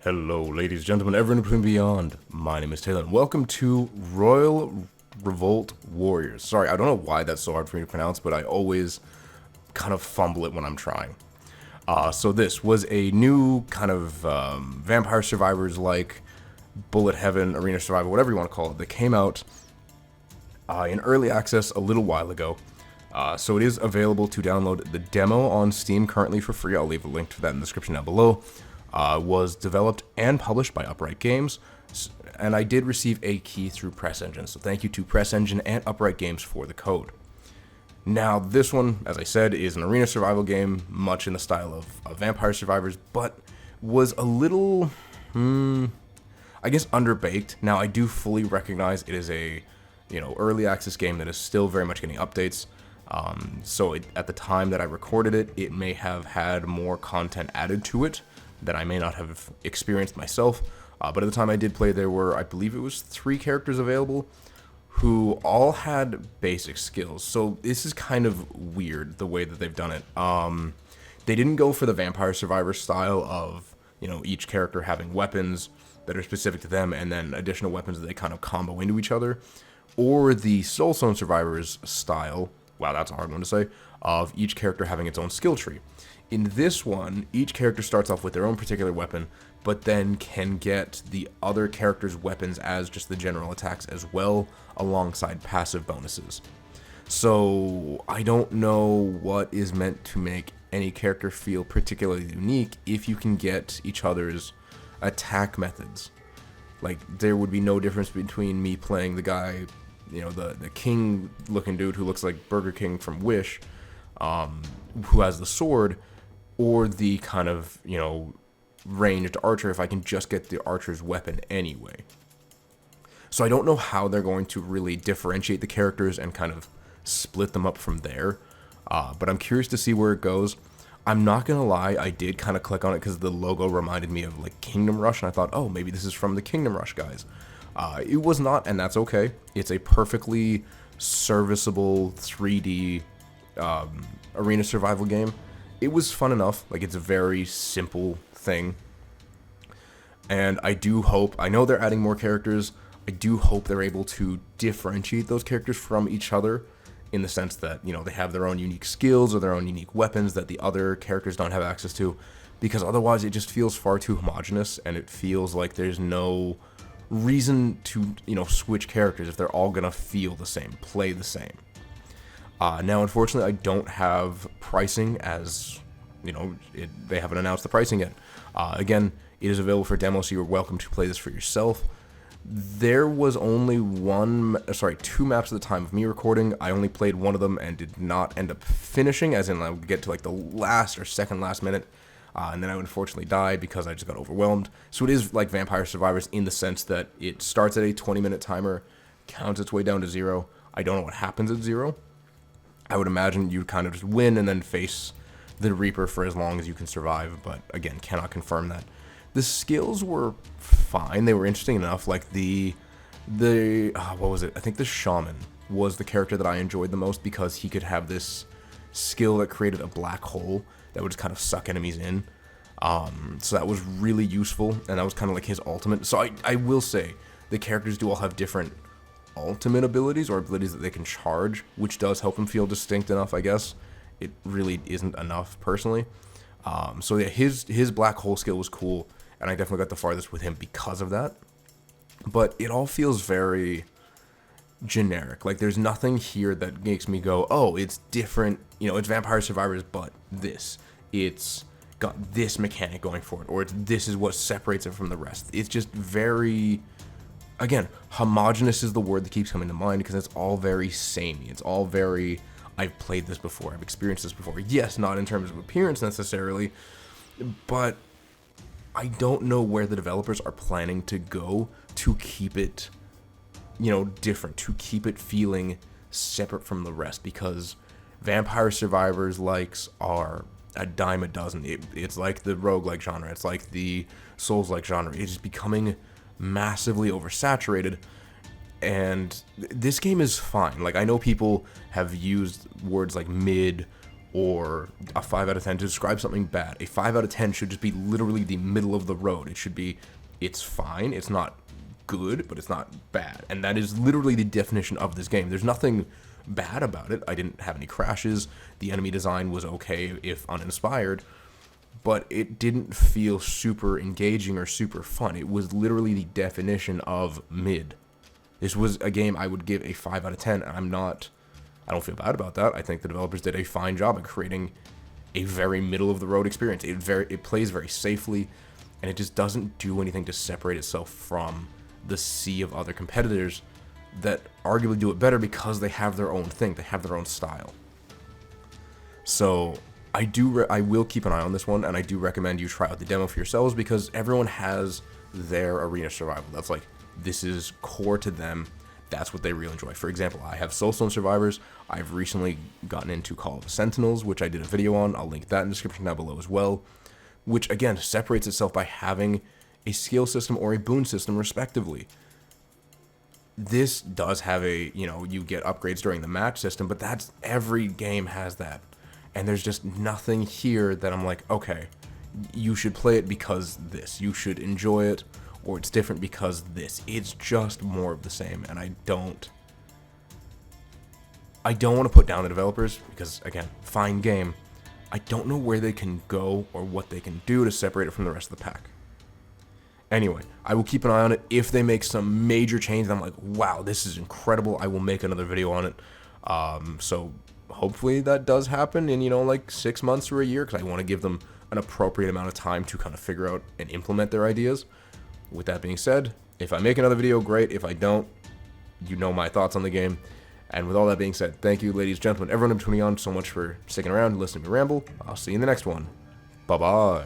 Hello, ladies and gentlemen, everyone between and beyond. My name is Taylor, and welcome to Royal Revolt Warriors. Sorry, I don't know why that's so hard for me to pronounce, but I always kind of fumble it when I'm trying. So this was a new kind of Vampire Survivors like Bullet Heaven, Arena Survival, whatever you want to call it, that came out in early access a little while ago. So it is available to download the demo on Steam currently for free. I'll leave a link to that in the description down below. Was developed and published by Upright Games, and I did receive a key through Press Engine, so thank you to Press Engine and Upright Games for the code. Now, this one, as I said, is an arena survival game, much in the style of Vampire Survivors, but was a little, I guess, underbaked. Now, I do fully recognize it is a, early access game that is still very much getting updates. At the time that I recorded it, it may have had more content added to it that I may not have experienced myself, but at the time I did play, there were, I believe it was 3 characters available who all had basic skills. So this is kind of weird the way that they've done it. They didn't go for the Vampire Survivor style of, each character having weapons that are specific to them and then additional weapons that they kind of combo into each other, or the Soulstone Survivors style, wow, that's a hard one to say, of each character having its own skill tree. In this one, each character starts off with their own particular weapon, but then can get the other character's weapons as just the general attacks as well, alongside passive bonuses. So I don't know what is meant to make any character feel particularly unique if you can get each other's attack methods. Like, there would be no difference between me playing the guy, the king looking dude who looks like Burger King from Wish, who has the sword, or the kind of, ranged archer if I can just get the archer's weapon anyway. So I don't know how they're going to really differentiate the characters and kind of split them up from there, but I'm curious to see where it goes. I'm not gonna lie, I did kind of click on it because the logo reminded me of like Kingdom Rush, and I thought, oh, maybe this is from the Kingdom Rush guys. It was not, and that's okay. It's a perfectly serviceable 3D arena survival game. It was fun enough, like it's a very simple thing, and I know they're adding more characters. I do hope they're able to differentiate those characters from each other in the sense that, they have their own unique skills or their own unique weapons that the other characters don't have access to, because otherwise it just feels far too homogenous, and it feels like there's no reason to, switch characters if they're all gonna feel the same, play the same. Now, unfortunately, I don't have pricing as, they haven't announced the pricing yet. Again, it is available for demo, so you're welcome to play this for yourself. There was only 2 maps at the time of me recording. I only played one of them and did not end up finishing, as in I would get to like the last or second last minute, and then I would unfortunately die because I just got overwhelmed. So it is like Vampire Survivors in the sense that it starts at a 20-minute timer, counts its way down to 0. I don't know what happens at 0. I would imagine you'd kind of just win and then face the Reaper for as long as you can survive, but again, cannot confirm that. The skills were fine. They were interesting enough. Like what was it? I think the Shaman was the character that I enjoyed the most because he could have this skill that created a black hole that would just kind of suck enemies in. So that was really useful, and that was kind of like his ultimate. So I will say the characters do all have different ultimate abilities or abilities that they can charge, which does help him feel distinct enough, I guess. It really isn't enough, personally. So yeah, his black hole skill was cool, and I definitely got the farthest with him because of that. But it all feels very generic. Like, there's nothing here that makes me go, oh, it's different, it's Vampire Survivors, but it's got this mechanic going for it, or this is what separates it from the rest. It's just very, again, homogenous is the word that keeps coming to mind, because it's all very samey. It's all very, I've played this before, I've experienced this before. Yes, not in terms of appearance necessarily, but I don't know where the developers are planning to go to keep it, different, to keep it feeling separate from the rest, because Vampire Survivors likes are a dime a dozen. It's like the roguelike genre, it's like the Souls-like genre. It's becoming massively oversaturated, and this game is fine. Like, I know people have used words like mid or a 5 out of 10 to describe something bad. A 5 out of 10 should just be literally the middle of the road. It should be, it's fine, it's not good, but it's not bad. And that is literally the definition of this game. There's nothing bad about it. I didn't have any crashes. The enemy design was okay, if uninspired, but it didn't feel super engaging or super fun. It was literally the definition of mid. This was a game I would give a 5 out of 10, and I don't feel bad about that. I think the developers did a fine job at creating a very middle of the road experience. It plays very safely, and it just doesn't do anything to separate itself from the sea of other competitors that arguably do it better because they have their own thing, they have their own style. So I will keep an eye on this one, and I do recommend you try out the demo for yourselves, because everyone has their arena survival. That's like, this is core to them. That's what they really enjoy. For example, I have Soulstone Survivors. I've recently gotten into Call of the Sentinels, which I did a video on. I'll link that in the description down below as well, which again separates itself by having a skill system or a boon system respectively. This does have a, you get upgrades during the match system, but that's, every game has that. And there's just nothing here that I'm like, okay, you should play it because this. You should enjoy it, or it's different because this. It's just more of the same, and I don't want to put down the developers, because again, fine game. I don't know where they can go or what they can do to separate it from the rest of the pack. Anyway, I will keep an eye on it. If they make some major change, I'm like, wow, this is incredible, I will make another video on it. So hopefully that does happen in, like 6 months or a year, because I want to give them an appropriate amount of time to kind of figure out and implement their ideas. With that being said, if I make another video, great. If I don't, you know my thoughts on the game. And with all that being said, thank you, ladies, gentlemen, everyone in between, so much for sticking around and listening to me ramble. I'll see you in the next one. Bye-bye.